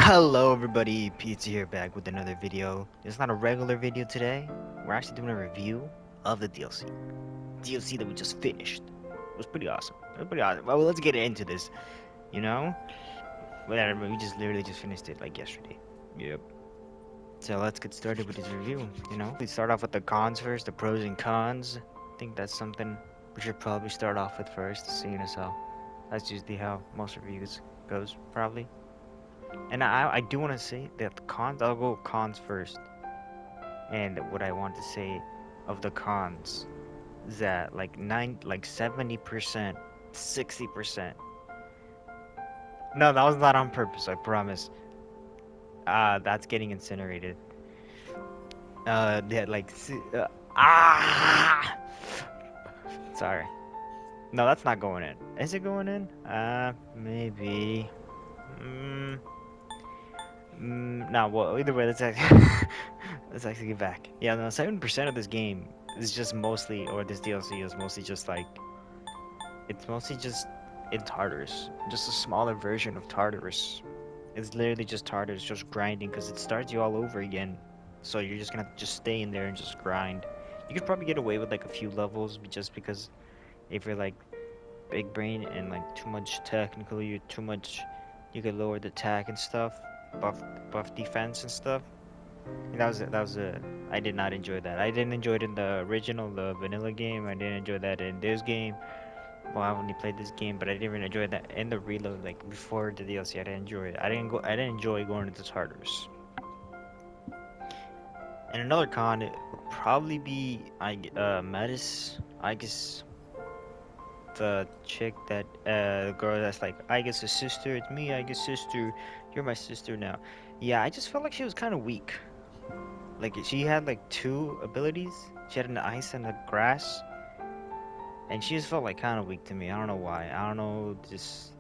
Hello everybody, Pizza here back with another video. It's not a regular video today. We're actually doing a review of the DLC. DLC that we just finished. It was pretty awesome. It was pretty awesome. Well, let's get into this, you know? Whatever, we just literally just finished it like yesterday. Yep. So let's get started with this review. We start off with the cons first, the pros and cons. I think that's something we should probably start off with first, seeing as how that's usually how most reviews goes, probably. And I do want to say that the cons, I'll go cons first. And what I want to say of the cons is that like 70%, 60%. No, that was not on purpose, I promise. That's getting incinerated. Yeah, ah! Sorry. No, that's not going in. Is it going in? Maybe. Mm, no, well, either way, let's actually, let's actually get back. Yeah, no, 7% of this game is just mostly, or this DLC is mostly just like, it's mostly just in Tartarus. Just a smaller version of Tartarus. It's literally just Tartarus, just grinding, because it starts you all over again. So you're just gonna have to just stay in there and just grind. You could probably get away with like a few levels just because if you're like big brain and like too much technical, you're too much, you could lower the attack and stuff, buff defense and stuff. And that was a I did not enjoy that. I didn't enjoy it in the original, the vanilla game. I didn't enjoy that in this game. Well, I only played this game, but I didn't even enjoy that in the reload. Like before the DLC, I didn't enjoy it. I didn't enjoy going into Tartarus. And another con it would probably be Metis. I guess the chick that the girl that's like I guess a sister. It's me. I guess sister. You're my sister now. Yeah, I just felt like she was kind of weak. Like she had like two abilities. She had an ice and a grass, and she just felt like kind of weak to me. I don't know why. I don't know, just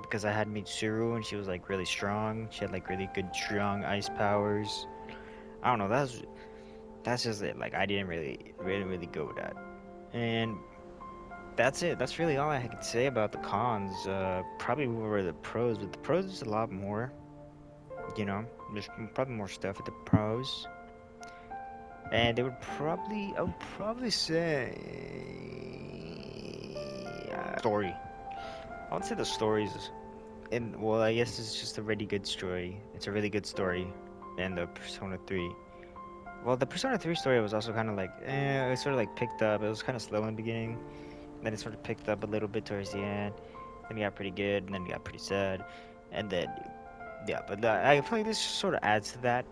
because I had Mitsuru and she was like really strong. She had like really good strong ice powers. I don't know. That's just it. Like I didn't really go with that. And that's it. That's really all I could say about the cons. Probably move over the pros, but the pros is a lot more. There's probably more stuff with the pros. And I would probably say, story. I would say the stories, and well, I guess it's just a really good story. It's a really good story, and the Persona 3. Well, the Persona 3 story was also kind of like, it sort of like picked up. It was kind of slow in the beginning, then it sort of picked up a little bit towards the end. Then it got pretty good, and then it got pretty sad, and then yeah. But I feel like this sort of adds to that.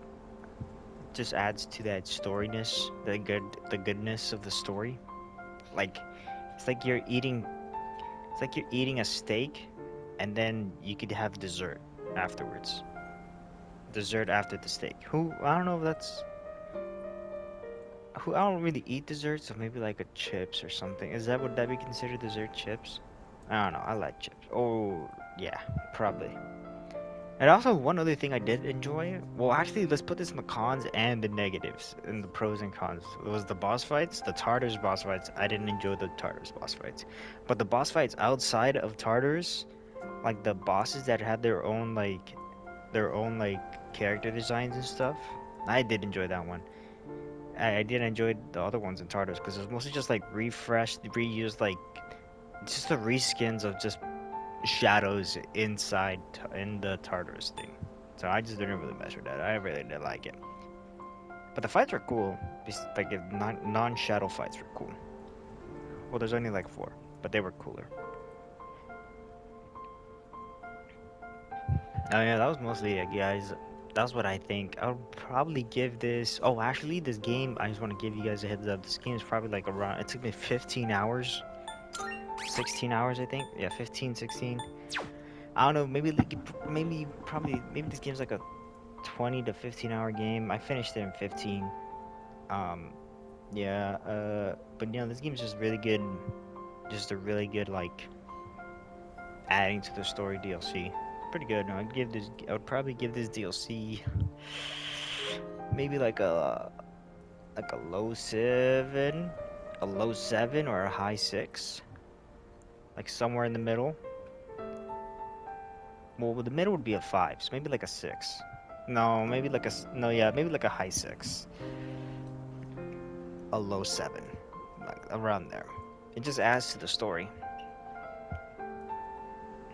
Just adds to that storyness, the goodness of the story. Like it's like you're eating it's like you're eating a steak and then you could have dessert afterwards. Dessert after the steak. Who I don't know if that's who I don't really eat desserts, so maybe like a chips or something. Would that be considered dessert chips? I don't know, I like chips. Oh yeah, probably. And also, one other thing I did enjoy, well, actually, let's put this in the cons and the negatives, in the pros and cons. It was the boss fights, the Tartarus boss fights. I didn't enjoy the Tartarus boss fights. But the boss fights outside of Tartarus, like the bosses that had their own character designs and stuff, I did enjoy that one. I did enjoy the other ones in Tartarus because it was mostly just like refreshed, reused, like just the reskins of just shadows in the Tartarus thing. So I just didn't really mess with that. I really didn't like it. But the fights were cool. Like non-shadow fights were cool. Well, there's only like four, but they were cooler. Oh yeah, that was mostly it, guys. That's what I think. I would probably give this. Oh, actually, this game. I just want to give you guys a heads up. This game is probably like around. It took me 15 hours, 16 hours, I think. Yeah, 15, 16. I don't know. Maybe this game's like a 20 to 15 hour game. I finished it in 15. Um, yeah. But this game's just really good. Just a really good like adding to the story DLC. Pretty good. No, I would probably give this DLC maybe like a low seven or a high six, like somewhere in the middle. Well, the middle would be a 5, so maybe like a 6. No, maybe like no, yeah, maybe like a high 6, a low 7, like around there. It just adds to the story.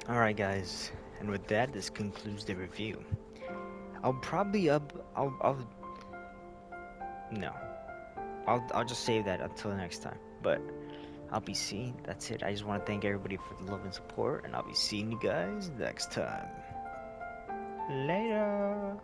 All right, guys, and with that, this concludes the review. I'll probably I'll no, I'll just save that until next time. But I'll be seeing. That's it. I just want to thank everybody for the love and support, and I'll be seeing you guys next time. Later.